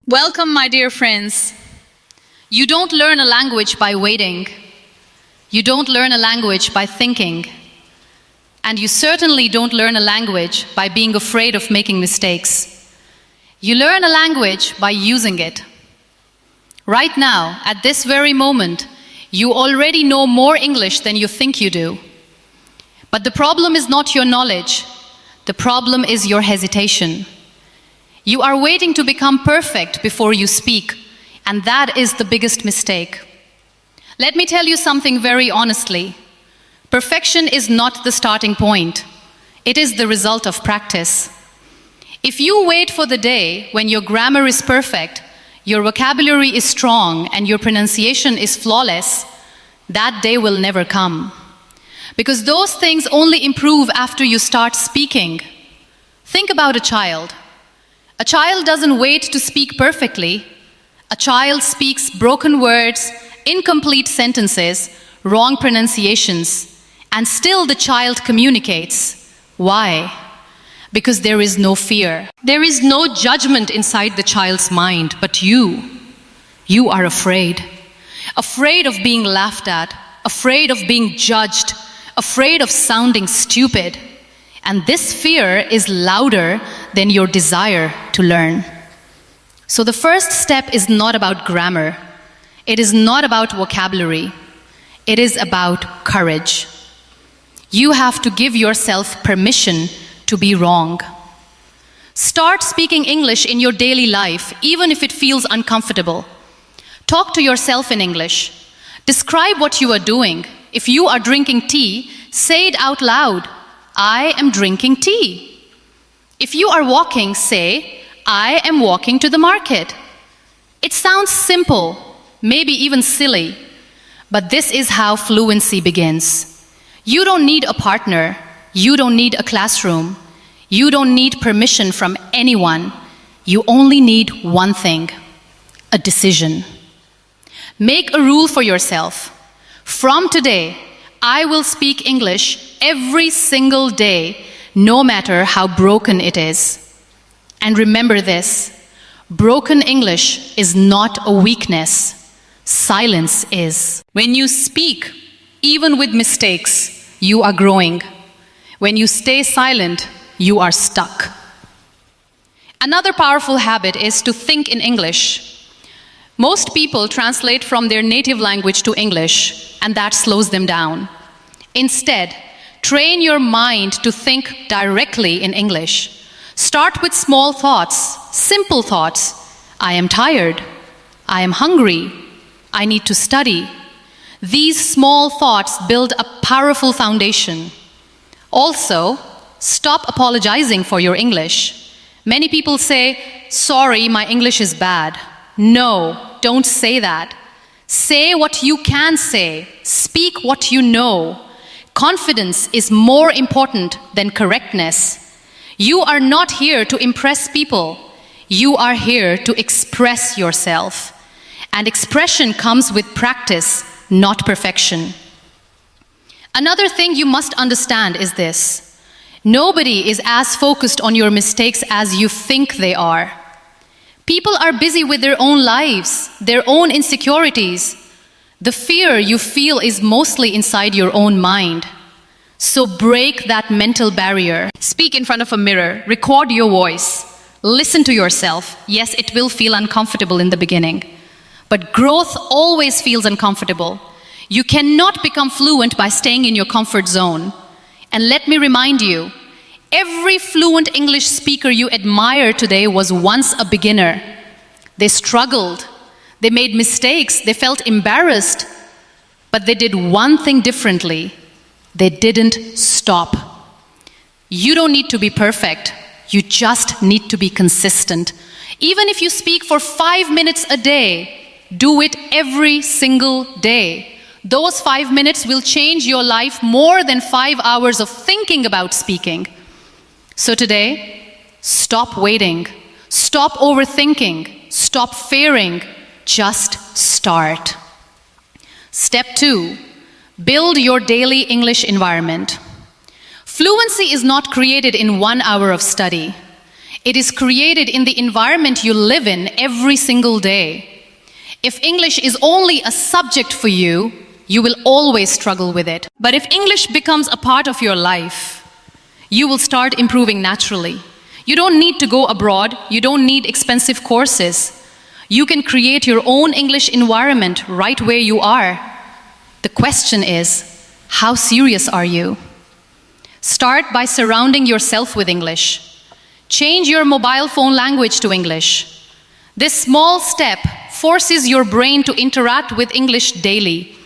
Welcome, my dear friends. You don't learn a language by waiting. You don't learn a language by thinking. And you certainly don't learn a language by being afraid of making mistakes. You learn a language by using it. Right now, at this very moment, you already know more English than you think you do. But the problem is not your knowledge. The problem is your hesitation. You are waiting to become perfect before you speak, and that is the biggest mistake. Let me tell you something very honestly. Perfection is not the starting point. It is the result of practice. If you wait for the day when your grammar is perfect, your vocabulary is strong, and your pronunciation is flawless, that day will never come. Because those things only improve after you start speaking. Think about a child. A child doesn't wait to speak perfectly. A child speaks broken words, incomplete sentences, wrong pronunciations, and still the child communicates. Why? Because there is no fear. There is no judgment inside the child's mind, but you are afraid. Afraid of being laughed at, afraid of being judged, afraid of sounding stupid. And this fear is louder than your desire to learn. So the first step is not about grammar. It is not about vocabulary. It is about courage. You have to give yourself permission to be wrong. Start speaking English in your daily life, even if it feels uncomfortable. Talk to yourself in English. Describe what you are doing. If you are drinking tea, say it out loud. I am drinking tea. If you are walking, say, I am walking to the market. It sounds simple, maybe even silly, but this is how fluency begins. You don't need a partner. You don't need a classroom. You don't need permission from anyone. You only need one thing: a decision. Make a rule for yourself. From today, I will speak English every single day, no matter how broken it is. And remember this: broken English is not a weakness. Silence is. When you speak, even with mistakes, you are growing. When you stay silent, you are stuck. Another powerful habit is to think in English. Most people translate from their native language to English, and that slows them down. Instead, train your mind to think directly in English. Start with small thoughts, simple thoughts. I am tired. I am hungry. I need to study. These small thoughts build a powerful foundation. Also, stop apologizing for your English. Many people say, sorry, my English is bad. No, don't say that. Say what you can say. Speak what you know. Confidence is more important than correctness. You are not here to impress people. You are here to express yourself. And expression comes with practice, not perfection. Another thing you must understand is this: nobody is as focused on your mistakes as you think they are. People are busy with their own lives, their own insecurities. The fear you feel is mostly inside your own mind. So break that mental barrier. Speak in front of a mirror. Record your voice. Listen to yourself. Yes, it will feel uncomfortable in the beginning. But growth always feels uncomfortable. You cannot become fluent by staying in your comfort zone. And let me remind you, every fluent English speaker you admire today was once a beginner. They struggled. They made mistakes. They felt embarrassed. But they did one thing differently. They didn't stop. You don't need to be perfect. You just need to be consistent. Even if you speak for 5 minutes a day, do it every single day. Those 5 minutes will change your life more than 5 hours of thinking about speaking. So today, stop waiting. Stop overthinking. Stop fearing. Just start. Step 2, build your daily English environment. Fluency is not created in 1 hour of study. It is created in the environment you live in every single day. If English is only a subject for you, you will always struggle with it. But if English becomes a part of your life, you will start improving naturally. You don't need to go abroad. You don't need expensive courses. You can create your own English environment right where you are. The question is, how serious are you? Start by surrounding yourself with English. Change your mobile phone language to English. This small step forces your brain to interact with English daily.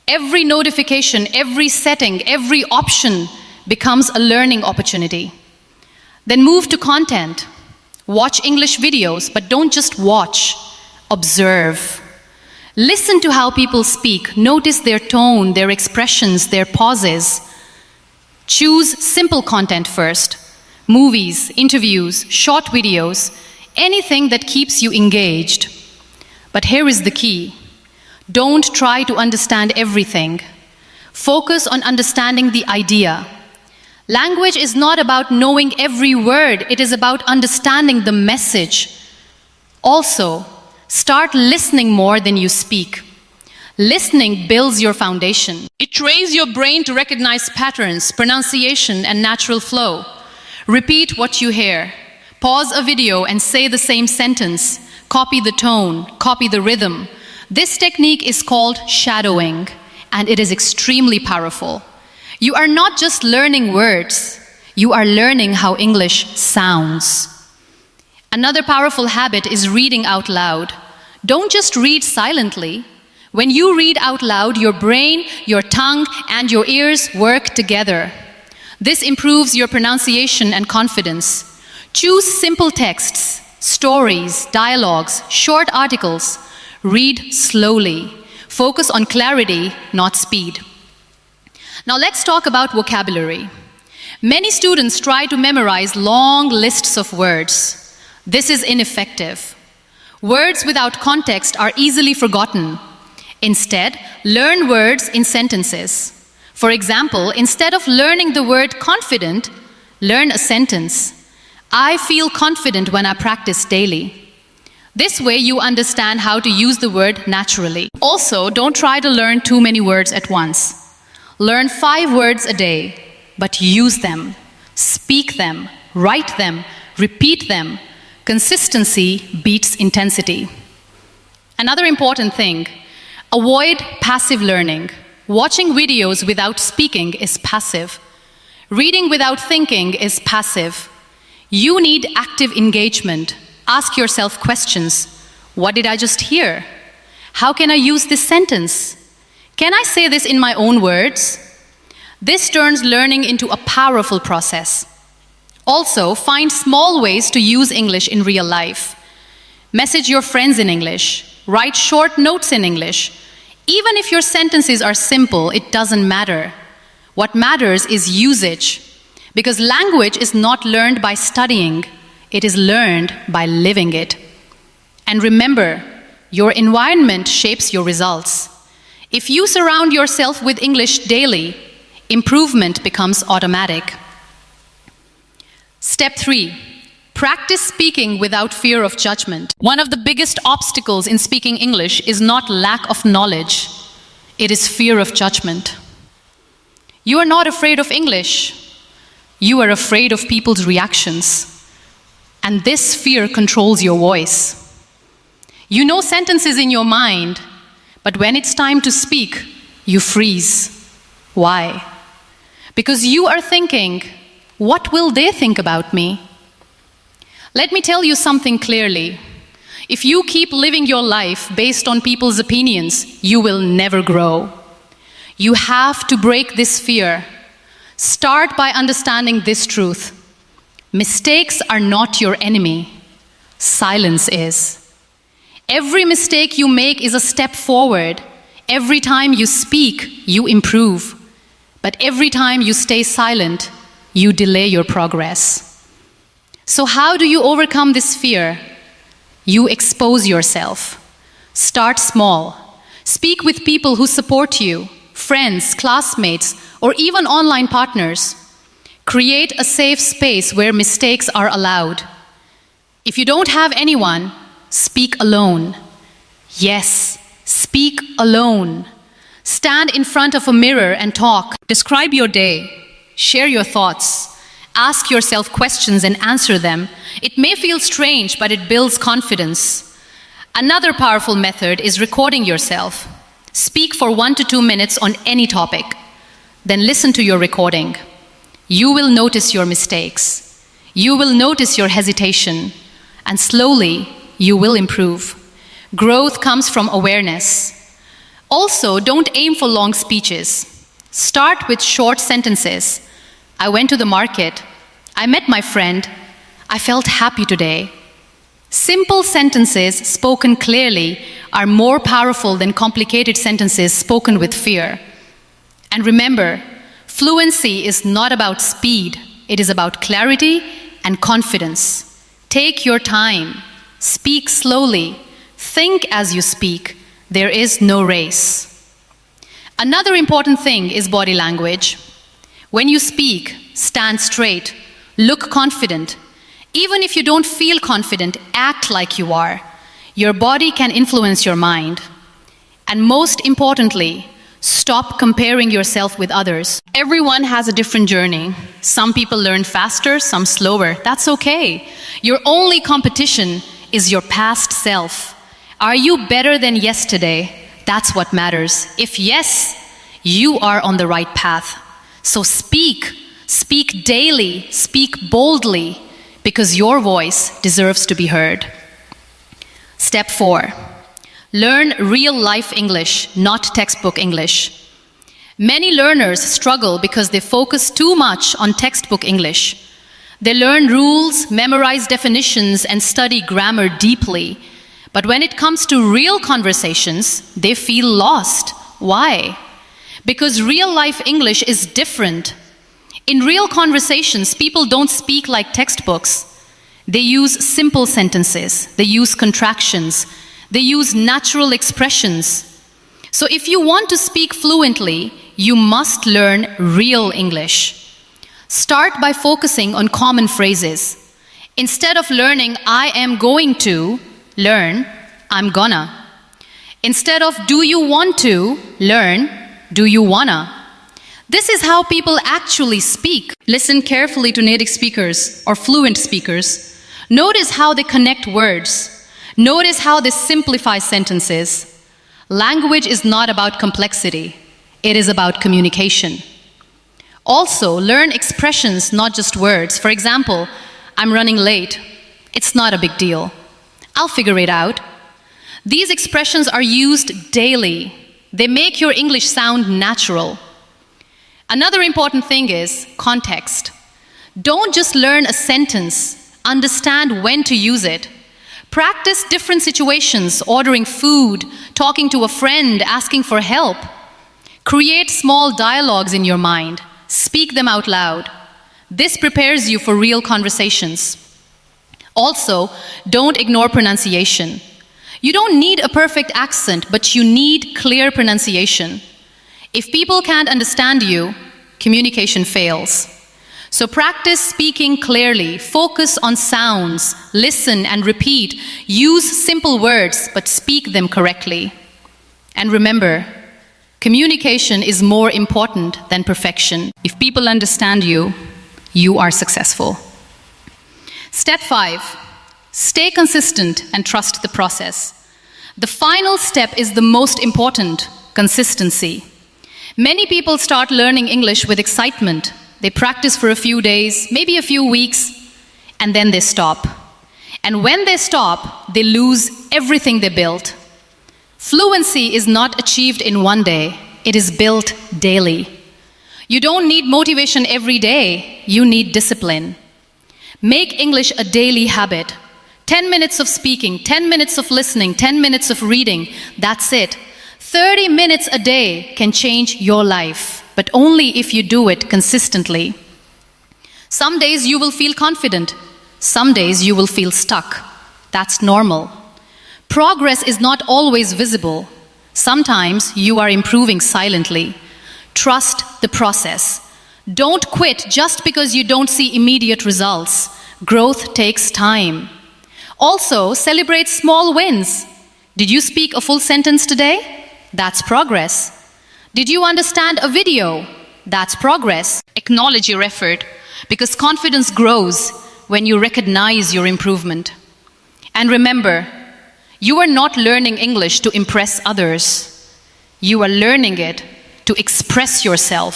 Every notification, every setting, every option becomes a learning opportunity. Then move to content. Watch English videos, but don't just watch. Observe. Listen to how people speak. Notice their tone, their expressions, their pauses. Choose simple content first. Movies, interviews, short videos, anything that keeps you engaged. But here is the key. Don't try to understand everything. Focus on understanding the idea. Language is not about knowing every word, it is about understanding the message. Also, start listening more than you speak. Listening builds your foundation. It trains your brain to recognize patterns, pronunciation, and natural flow. Repeat what you hear. Pause a video and say the same sentence. Copy the tone, copy the rhythm. This technique is called shadowing, and it is extremely powerful. You are not just learning words, you are learning how English sounds. Another powerful habit is reading out loud. Don't just read silently. When you read out loud, your brain, your tongue, and your ears work together. This improves your pronunciation and confidence. Choose simple texts, stories, dialogues, short articles. Read slowly. Focus on clarity, not speed. Now let's talk about vocabulary. Many students try to memorize long lists of words. This is ineffective. Words without context are easily forgotten. Instead, learn words in sentences. For example, instead of learning the word confident, learn a sentence. I feel confident when I practice daily. This way you understand how to use the word naturally. Also, don't try to learn too many words at once. Learn 5 words a day, but use them. Speak them, write them, repeat them. Consistency beats intensity. Another important thing, avoid passive learning. Watching videos without speaking is passive. Reading without thinking is passive. You need active engagement. Ask yourself questions. What did I just hear? How can I use this sentence? Can I say this in my own words? This turns learning into a powerful process. Also, find small ways to use English in real life. Message your friends in English. Write short notes in English. Even if your sentences are simple, it doesn't matter. What matters is usage. Because language is not learned by studying. It is learned by living it. And remember, your environment shapes your results. If you surround yourself with English daily, improvement becomes automatic. Step 3. Practice speaking without fear of judgment. One of the biggest obstacles in speaking English is not lack of knowledge. It is fear of judgment. You are not afraid of English. You are afraid of people's reactions. And this fear controls your voice. You know sentences in your mind, but when it's time to speak, you freeze. Why? Because you are thinking, what will they think about me? Let me tell you something clearly. If you keep living your life based on people's opinions, you will never grow. You have to break this fear. Start by understanding this truth. Mistakes are not your enemy. Silence is. Every mistake you make is a step forward. Every time you speak, you improve. But every time you stay silent, you delay your progress. So how do you overcome this fear? You expose yourself. Start small. Speak with people who support you, friends, classmates, or even online partners. Create a safe space where mistakes are allowed. If you don't have anyone, speak alone. Yes, speak alone. Stand in front of a mirror and talk. Describe your day. Share your thoughts. Ask yourself questions and answer them. It may feel strange, but it builds confidence. Another powerful method is recording yourself. Speak for 1 to 2 minutes on any topic. Then listen to your recording. You will notice your mistakes. You will notice your hesitation. And slowly, you will improve. Growth comes from awareness. Also, don't aim for long speeches. Start with short sentences. I went to the market. I met my friend. I felt happy today. Simple sentences spoken clearly are more powerful than complicated sentences spoken with fear. And remember, fluency is not about speed. It is about clarity and confidence. Take your time. Speak slowly. Think as you speak. There is no race. Another important thing is body language. When you speak, stand straight. Look confident. Even if you don't feel confident, act like you are. Your body can influence your mind. And most importantly, stop comparing yourself with others. Everyone has a different journey. Some people learn faster, some slower. That's okay. Your only competition is your past self. Are you better than yesterday? That's what matters. If yes, you are on the right path. So speak. Speak daily. Speak boldly, because your voice deserves to be heard. Step 4. Learn real-life English, not textbook English. Many learners struggle because they focus too much on textbook English. They learn rules, memorize definitions, and study grammar deeply. But when it comes to real conversations, they feel lost. Why? Because real-life English is different. In real conversations, people don't speak like textbooks. They use simple sentences. They use contractions. They use natural expressions. So if you want to speak fluently, you must learn real English. Start by focusing on common phrases. Instead of learning, I am going to, learn, I'm gonna. Instead of do you want to, learn, do you wanna. This is how people actually speak. Listen carefully to native speakers or fluent speakers. Notice how they connect words. Notice how they simplify sentences. Language is not about complexity. It is about communication. Also, learn expressions, not just words. For example, I'm running late. It's not a big deal. I'll figure it out. These expressions are used daily. They make your English sound natural. Another important thing is context. Don't just learn a sentence. Understand when to use it. Practice different situations, ordering food, talking to a friend, asking for help. Create small dialogues in your mind. Speak them out loud. This prepares you for real conversations. Also, don't ignore pronunciation. You don't need a perfect accent, but you need clear pronunciation. If people can't understand you, communication fails. So practice speaking clearly, focus on sounds, listen and repeat. Use simple words, but speak them correctly. And remember, communication is more important than perfection. If people understand you, you are successful. Step 5, stay consistent and trust the process. The final step is the most important, consistency. Many people start learning English with excitement. They practice for a few days, maybe a few weeks, and then they stop. And when they stop, they lose everything they built. Fluency is not achieved in one day. It is built daily. You don't need motivation every day. You need discipline. Make English a daily habit. 10 minutes of speaking, 10 minutes of listening, 10 minutes of reading. That's it. 30 minutes a day can change your life, but only if you do it consistently. Some days you will feel confident. Some days you will feel stuck. That's normal. Progress is not always visible. Sometimes you are improving silently. Trust the process. Don't quit just because you don't see immediate results. Growth takes time. Also, celebrate small wins. Did you speak a full sentence today? That's progress. Did you understand a video? That's progress. Acknowledge your effort, because confidence grows when you recognize your improvement. And remember, you are not learning English to impress others. You are learning it to express yourself,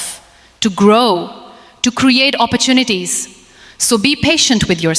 to grow, to create opportunities. So be patient with yourself.